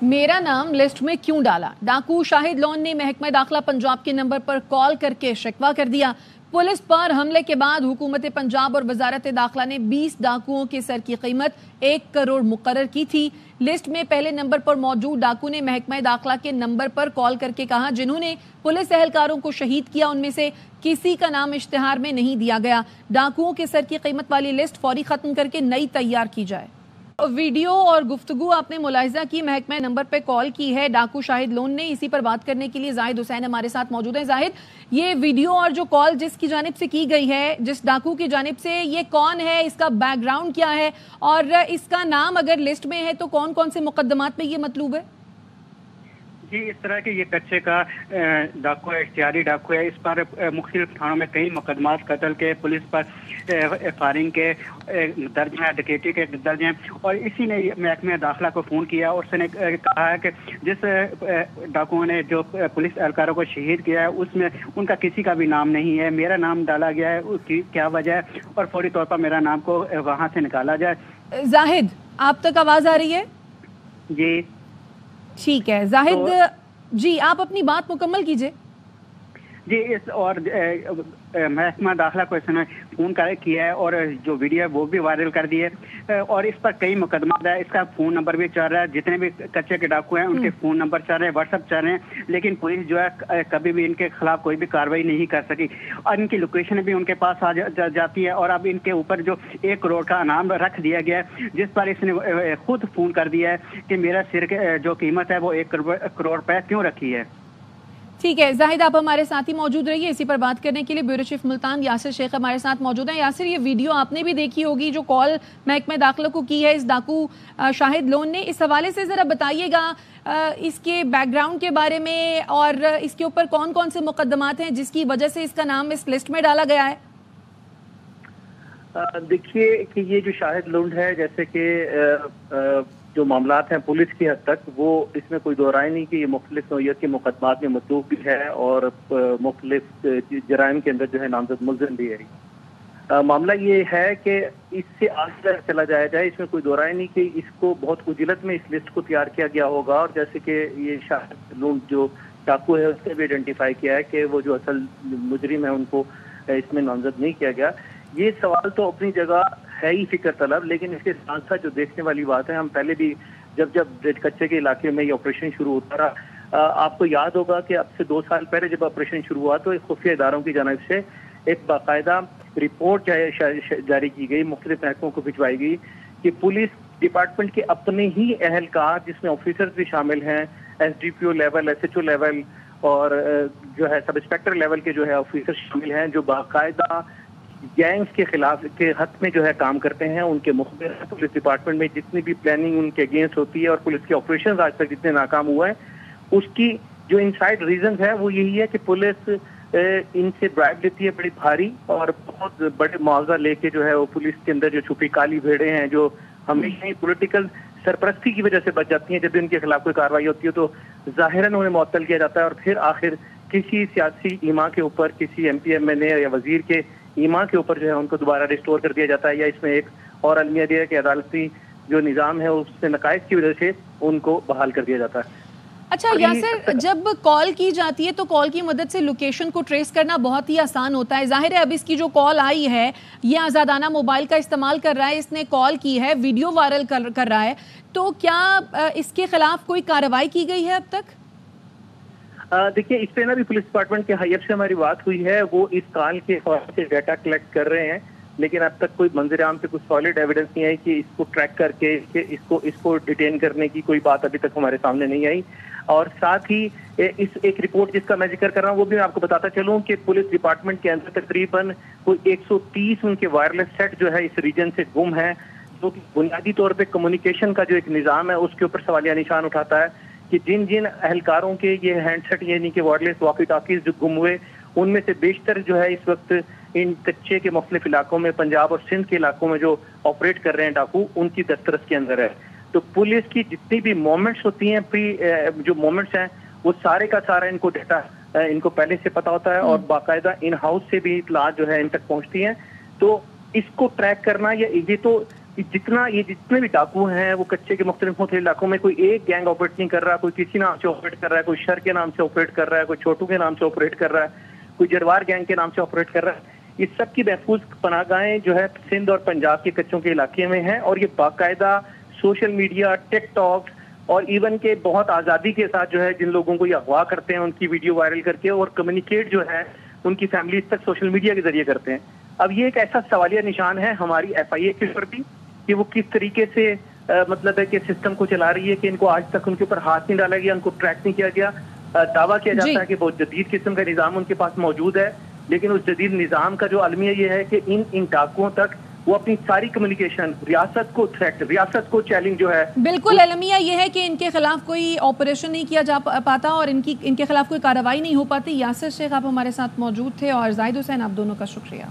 मेरा नाम लिस्ट में क्यों डाला? डाकू शाहिद लोन ने महकमा दाखिला पंजाब के नंबर पर कॉल करके शिकवा कर दिया। पुलिस पर हमले के बाद हुकूमत पंजाब और वजारत दाखिला ने 20 डाकुओं के सर की कीमत 1 करोड़ मुकर्रर की थी। लिस्ट में पहले नंबर पर मौजूद डाकू ने महकमा दाखिला के नंबर पर कॉल करके कहा जिन्होंने पुलिस एहलकारों को शहीद किया उनमें से किसी का नाम इश्तिहार में नहीं दिया गया। डाकुओं के सर की कीमत वाली लिस्ट फौरी खत्म करके नई तैयार की जाए। वीडियो और गुफ्तगू आपने मुलाहिजा की, महकमा नंबर पे कॉल की है डाकू शाहिद लोन ने। इसी पर बात करने के लिए जाहिद हुसैन हमारे साथ मौजूद है। जाहिद, ये वीडियो और जो कॉल जिसकी जानिब से की गई है, जिस डाकू की जानिब से, ये कौन है, इसका बैकग्राउंड क्या है और इसका नाम अगर लिस्ट में है तो कौन कौन से मुकदमात में ये मतलूब है? जी, इस तरह के ये कच्चे का डाकू है, इख्तियारी डाकू है। इस पर मुख्तलिफ थानों में कई मुकदमात कत्ल के, पुलिस पर फायरिंग के दर्ज हैं, डकैती के दर्ज हैं। और इसी ने महकमे दाखिला को फ़ोन किया और उसने कहा है कि जिस डाकुओं ने जो पुलिस एहलकारों को शहीद किया है उसमें उनका किसी का भी नाम नहीं है, मेरा नाम डाला गया है, उसकी क्या वजह है और फौरी तौर पर मेरा नाम को वहाँ से निकाला जाए। जाहिद, आप तक आवाज़ आ रही है? जी ठीक है जाहिद, जी आप अपनी बात मुकम्मल कीजिए। जी, इस और महकमा दाखिला को इसने फ़ोन किया है और जो वीडियो है वो भी वायरल कर दी है और इस पर कई मुकदमा है। इसका फ़ोन नंबर भी चल रहा है, जितने भी कच्चे के डाकू हैं उनके फ़ोन नंबर चल रहे हैं, व्हाट्सअप चल रहे हैं, लेकिन पुलिस जो है कभी भी इनके खिलाफ कोई भी कार्रवाई नहीं कर सकी और इनकी लोकेशन भी उनके पास आ जाती है। और अब इनके ऊपर जो 1 करोड़ का इनाम रख दिया गया है, जिस पर इसने खुद फ़ोन कर दिया है कि मेरा सिर जो कीमत है वो 1 करोड़ रुपये क्यों रखी है। ठीक है जाहिद, आप हमारे साथ ही मौजूद रहिए। इसी पर बात करने के लिए ब्यूरो चीफ मुल्तान यासिर शेख हमारे साथ मौजूद हैं। यासिर, ये वीडियो आपने भी देखी होगी जो कॉल महकमा दाखिला को की है इस डाकू शाहिद लोन ने। इस हवाले से ज़रा बताइएगा इसके बैकग्राउंड के बारे में और इसके ऊपर कौन कौन से मुकदमात हैं जिसकी वजह से इसका नाम इस लिस्ट में डाला गया है। देखिए कि ये जो शाहिद लोन है, जैसे कि जो मामलात हैं पुलिस की हद तक, वो इसमें कोई दो राय नहीं कि ये मुख्तलिफ नौइयत के मुकदमात में मतलूब भी है और मुख्तलिफ जराइम के अंदर जो है नामजद मुलजिम भी है। मामला ये है कि इससे आगे चला जाया जाए, इसमें कोई दो राय नहीं कि इसको बहुत उजिलत में इस लिस्ट को तैयार किया गया होगा। और जैसे कि ये शाहिद लोन जो डाकू है उसने भी आइडेंटिफाई किया है कि वो जो असल मुजरिम है उनको इसमें नामजद नहीं किया गया। ये सवाल तो अपनी जगह है ही फिक्र तलब, लेकिन इसके साथ साथ जो देखने वाली बात है, हम पहले भी जब रेड कच्चे के इलाके में ये ऑपरेशन शुरू होता रहा, आपको याद होगा कि अब से 2 साल पहले जब ऑपरेशन शुरू हुआ तो खुफिया इदारों की जानिब से एक बाकायदा रिपोर्ट जारी की गई, मुख्तलिफ महकमों को भिजवाई गई कि पुलिस डिपार्टमेंट के अपने ही एहलकार, जिसमें ऑफिसर्स भी शामिल हैं, SDPO लेवल, SHO लेवल और जो है सब इंस्पेक्टर लेवल के जो है ऑफिसर शामिल हैं, जो बाकायदा गैंग्स के खिलाफ के हक में जो है काम करते हैं। उनके मुखबिर पुलिस डिपार्टमेंट में जितनी भी प्लानिंग उनके अगेंस्ट होती है और पुलिस के ऑपरेशंस आज तक जितने नाकाम हुए हैं, उसकी जो इनसाइड रीजंस है वो यही है कि पुलिस इनसे ब्राइब लेती है बड़ी भारी और बहुत बड़े मुआवजा लेके जो है वो पुलिस के अंदर जो छुपी काली भेड़ें हैं जो हमेशा ही पॉलिटिकल सरपरस्ती की वजह से बच जाती हैं। जब भी उनके खिलाफ कोई कार्रवाई होती है तो जाहिरन उन्हें मुअत्तल किया जाता है और फिर आखिर किसी सियासी ईमा के ऊपर, किसी MP MNA या वजीर के ईमा के ऊपर जो है उनको दोबारा रिस्टोर कर दिया जाता है, या इसमें एक और अलमिया दिया कि अदालती जो निज़ाम है उससे नकाइज की वजह से उनको बहाल कर दिया जाता है। अच्छा यासिर, जब कॉल की जाती है तो कॉल की मदद से लोकेशन को ट्रेस करना बहुत ही आसान होता है। जाहिर है अब इसकी जो कॉल आई है ये आज़ादाना मोबाइल का इस्तेमाल कर रहा है, इसने कॉल की है, वीडियो वायरल कर रहा है, तो क्या इसके खिलाफ कोई कार्रवाई की गई है अब तक? देखिए, इस पे ना भी पुलिस डिपार्टमेंट के हाई अप से हमारी बात हुई है, वो इस कॉल के हवाले से डाटा कलेक्ट कर रहे हैं, लेकिन अब तक कोई मंजर आम पे कुछ सॉलिड एविडेंस नहीं आई कि इसको ट्रैक करके कि इसको डिटेन करने की कोई बात अभी तक हमारे सामने नहीं आई। और साथ ही इस एक रिपोर्ट जिसका मैं जिक्र कर रहा हूँ वो भी मैं आपको बताता चलूँ कि पुलिस डिपार्टमेंट के अंदर तकरीबन कोई 130 उनके वायरलेस सेट जो है इस रीजन से गुम है, जो कि बुनियादी तौर पे कम्युनिकेशन का जो एक निज़ाम है उसके ऊपर सवालिया निशान उठाता है कि जिन जिन एहलकारों के ये हैंडसेट यानी कि वायरलेस वॉकी टॉकीज जो गुम हुए, उनमें से बेशतर जो है इस वक्त इन कच्चे के मुख्तलिफ इलाकों में, पंजाब और सिंध के इलाकों में जो ऑपरेट कर रहे हैं डाकू, उनकी दस्तरस के अंदर है। तो पुलिस की जितनी भी मोमेंट्स होती हैं, जो मोमेंट्स हैं, वो सारे का सारा इनको डाटा इनको पहले से पता होता है और बाकायदा इन हाउस से भी इतलात जो है इन तक पहुंचती हैं। तो इसको ट्रैक करना, ये तो جتنے بھی ڈاکو ہیں وہ کچے کے مختلف علاقوں میں کوئی ایک گینگ آپریٹ نہیں کر رہا, کوئی کسی نام سے آپریٹ کر رہا ہے, کوئی شر کے نام سے آپریٹ کر رہا ہے, کوئی چھوٹو کے نام سے آپریٹ کر رہا ہے, کوئی جروار گینگ کے نام سے آپریٹ کر رہا ہے. یہ سب کی محفوظ پناہ گاہیں جو ہے سندھ اور پنجاب کے کچوں کے علاقے میں ہیں, اور یہ باقاعدہ سوشل میڈیا, ٹک ٹاک اور ایون کے بہت آزادی کے ساتھ جو ہے جن لوگوں کو یہ اغوا کرتے ہیں ان کی ویڈیو وائرل کر کے اور کمیونیکیٹ جو ہے ان کی فیملیز تک سوشل میڈیا کے ذریعے کرتے ہیں. اب یہ ایک ایسا سوالیہ نشان ہے ہماری FIA کے اوپر بھی کہ وہ کس طریقے سے مطلب ہے کہ سسٹم کو چلا رہی ہے, کہ ان کو آج تک ان کے اوپر ہاتھ نہیں ڈالا گیا, ان کو ٹریک نہیں کیا گیا. دعویٰ کیا جاتا ہے کہ بہت جدید قسم کا نظام ان کے پاس موجود ہے, لیکن اس جدید نظام کا جو المیہ یہ ہے کہ ان ڈاکوؤں تک وہ اپنی ساری کمیونیکیشن ریاست کو تھریٹ, ریاست کو چیلنج جو ہے. بالکل المیہ یہ ہے کہ ان کے خلاف کوئی آپریشن نہیں کیا جا پاتا اور ان کے خلاف کوئی کارروائی نہیں ہو پاتی. یاسر شیخ آپ ہمارے ساتھ موجود تھے, اور زاہد حسین آپ دونوں کا شکریہ.